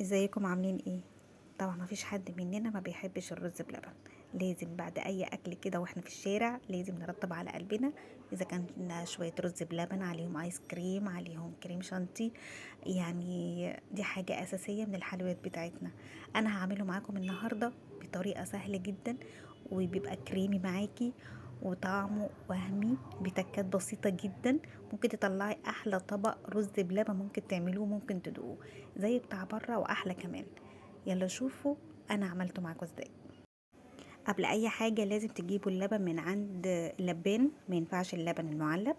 ازيكم عاملين ايه؟ طبعا مفيش حد مننا ما بيحبش الرز بلبن. لازم بعد اي اكل كده واحنا في الشارع لازم نرطب على قلبنا اذا كان شويه رز بلبن عليهم ايس كريم عليهم كريم شانتي. يعني دي حاجه اساسيه من الحلويات بتاعتنا. انا هعمله معاكم النهارده بطريقه سهله جدا، وبيبقى كريمي معاكي وطعمه وهمي بتكات بسيطة جدا. ممكن تطلعي أحلى طبق رز بلبن ممكن تعملوه، ممكن تدوقوه زي بتاع بره وأحلى كمان. يلا شوفوا أنا عملته معاكم ازاي. قبل أي حاجة لازم تجيبوا اللبن من عند لبان، ما ينفعش اللبن المعلب.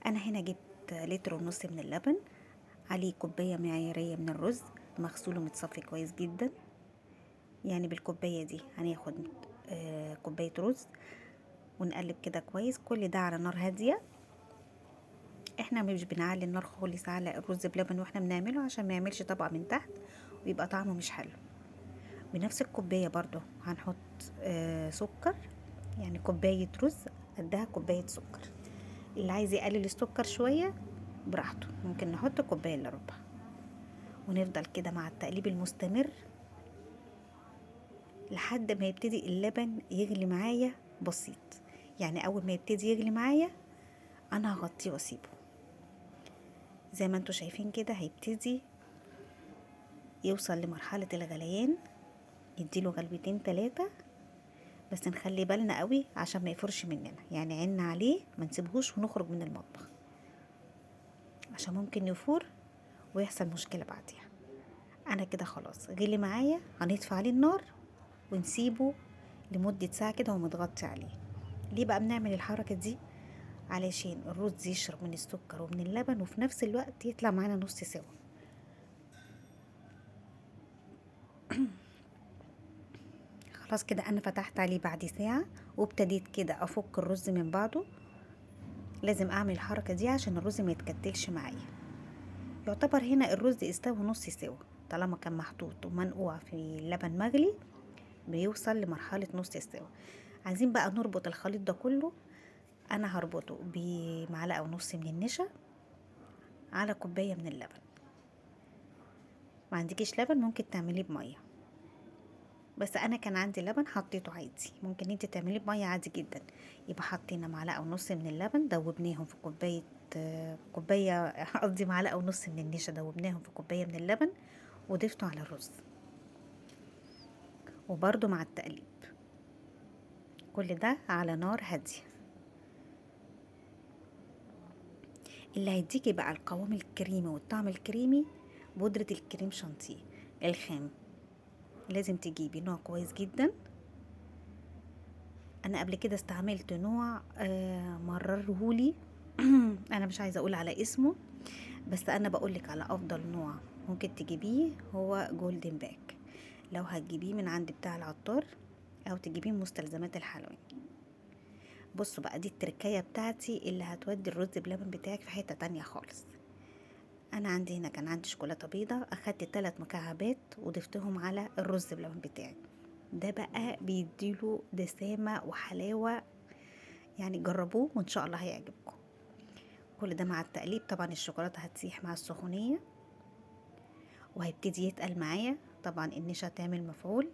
أنا هنا جبت لتر ونص من اللبن، عليه كوباية معيارية من الرز مغسول ومتصفي كويس جدا. يعني بالكوباية دي هناخد كوباية رز، ونقلب كده كويس. كل ده على نار هادية. احنا مش بنعلي النار خالص على الرز بلبن واحنا بنعمله عشان ما يعملش طبقة من تحت ويبقى طعمه مش حلو. بنفس الكوباية برضو هنحط سكر، يعني كوباية رز قدها كوباية سكر. اللي عايز يقلل السكر شوية براحته، ممكن نحط كوباية الا ربع. ونفضل كده مع التقليب المستمر لحد ما يبتدي اللبن يغلي معايا بسيط. يعني اول ما يبتدي يغلي معايا انا هغطيه واسيبه. زي ما انتوا شايفين كده هيبتدي يوصل لمرحلة الغليان، يديله غلبتين 3. بس نخلي بالنا قوي عشان ما يفرش مننا، يعني عنا عليه ما نسيبهوش ونخرج من المطبخ عشان ممكن يفور ويحصل مشكلة بعديها. انا كده خلاص غلي معايا، هنطفي عليه النار ونسيبه لمدة ساعة كده ومتغطي عليه. ليه بقى بنعمل الحركة دي؟ علشان الرز يشرب من السكر ومن اللبن وفي نفس الوقت يطلع معانا نص سوا. خلاص كده انا فتحت عليه بعد ساعة وابتديت كده افك الرز من بعضه. لازم اعمل الحركة دي عشان الرز ما يتكتلش معايا. يعتبر هنا الرز استوى نص سوا، طالما كان محطوط ومنقوع في لبن مغلي بيوصل لمرحلة نص سوا. عايزين بقى نربط الخليط ده كله. انا هربطه بمعلقة ونص من النشا على كوباية من اللبن. ما عندكيش لبن ممكن تعمليه بمية، بس انا كان عندي لبن حطيته عادي، ممكن انت تعمليه بمية عادي جدا. يبقى حطينا معلقة ونص من اللبن دوبناهم في كوباية قصدي معلقة ونص من النشا دوبناهم في كوباية من اللبن وضفته على الرز. وبرده مع التقليب كل ده على نار هادية. اللي هيديكي بقى القوام الكريمي والطعم الكريمي بودرة الكريم شانتيه الخام. لازم تجيبي نوع كويس جدا. انا قبل كده استعملت نوع مررهولي انا مش عايزه اقول على اسمه، بس انا بقولك على افضل نوع ممكن تجيبيه هو جولدن باك. لو هتجيبيه من عند بتاع العطار او تجيبيه من مستلزمات الحلويات. بصوا بقى دي التركية بتاعتي اللي هتودي الرز بلبن بتاعك في حتة تانية خالص. انا عندي هنا كان عندي شوكولاتة بيضة، اخدت 3 مكعبات وضفتهم على الرز بلبن بتاعي. ده بقى بيديله دسامة وحلاوة، يعني جربوه وان شاء الله هيعجبكم. كل ده مع التقليب طبعا الشوكولاتة هتسيح مع السخونية وهيبتدي يتقل معايا. طبعا النشا تعمل مفعول،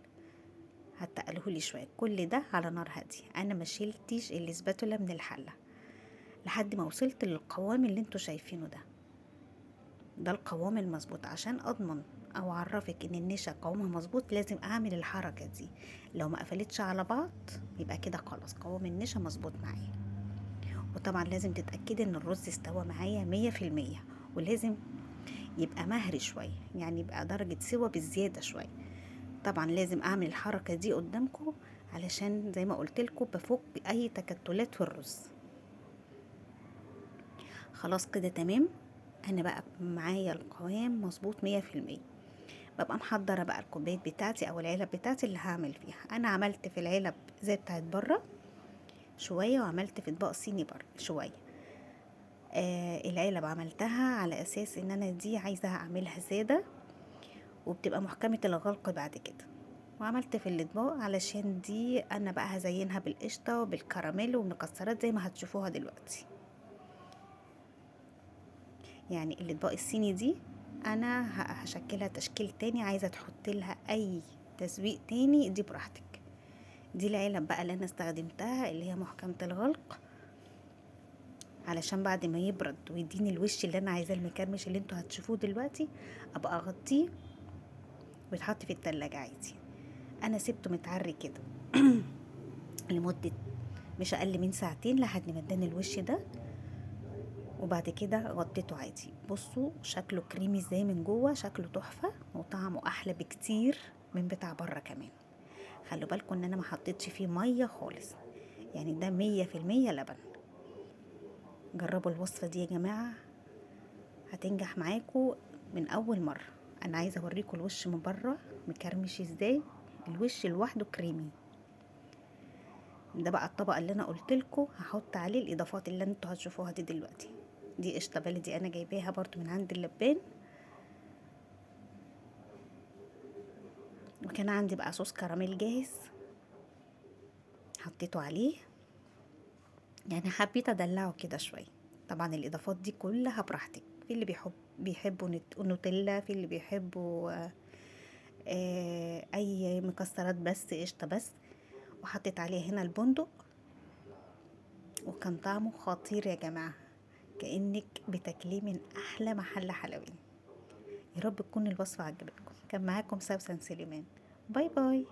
هتقلهولي شوية. كل ده على نار هادية. انا ما شلتش الاسباتولا من الحلة لحد ما وصلت للقوام اللي انتوا شايفينه ده. ده القوام المظبوط. عشان اضمن او اعرفك ان النشا قوامها مظبوط لازم اعمل الحركة دي. لو ما قفلتش على بعض يبقى كده خلاص قوام النشا مظبوط معايا. وطبعا لازم تتأكدي ان الرز استوى معايا 100%. ولازم يبقى مهري شوية، يعني يبقى درجة سوا بالزيادة شوية. طبعا لازم اعمل الحركة دي قدامكم علشان زي ما قلتلكم بفك اي تكتلات في الرز. خلاص كده تمام. انا بقى معايا القوام مظبوط 100%. ببقى محضرة بقى الكوبايات بتاعتي او العلب بتاعتي اللي هعمل فيها. انا عملت في العلب زي بتاعت بره شوية، وعملت في اطباق صيني بره شوية. العلب عملتها على اساس ان انا دي عايزة اعملها سادة وبتبقى محكمة الغلق بعد كده. وعملت في الاطباق علشان دي انا بقى هزينها بالقشطة وبالكراميل ومكسرات زي ما هتشوفوها دلوقتي. يعني الاطباق الصيني دي انا هشكلها تشكيل تاني، عايزة تحط لها اي تسويق تاني دي براحتك. دي العلب بقى اللي انا استخدمتها اللي هي محكمة الغلق، علشان بعد ما يبرد ويديني الوش اللي انا عايزاه المكرمش اللي انتوا هتشوفوه دلوقتي، ابقى اغطيه ويتحط في التلاجة عادي. انا سبته متعري كده لمدة مش اقل من ساعتين لحد ما اداني الوش ده، وبعد كده غطيته عادي. بصوا شكله كريمي ازاي من جوه، شكله تحفة وطعمه احلى بكتير من بتاع بره كمان. خلوا بالكم ان انا ما حطيتش فيه مية خالص، يعني ده 100% لبن. جربوا الوصفة دي يا جماعة، هتنجح معاكم من اول مرة. انا عايزة اوريكم الوش من بره مكرمش ازاي، الوش لوحده كريمي. ده بقى الطبق اللي انا قلت لكم هحط عليه الاضافات اللي انتوا هتشوفوها دي دلوقتي. دي قشطه بلدي انا جايباها برضو من عند اللبان، وكان عندي بقى صوص كراميل جاهز حطيته عليه، يعني حبيت ادلعه كده شويه. طبعا الاضافات دي كلها براحتك، في اللي بيحبوا نوتيلا، في اللي بيحبوا اي مكسرات بس قشطه بس. وحطيت عليه هنا البندق، وكان طعمه خطير يا جماعه، كأنك بتاكليه من احلى محل حلويات. يا رب تكون الوصفة عجبتكم. كان معاكم سوسن سليمان. باي باي.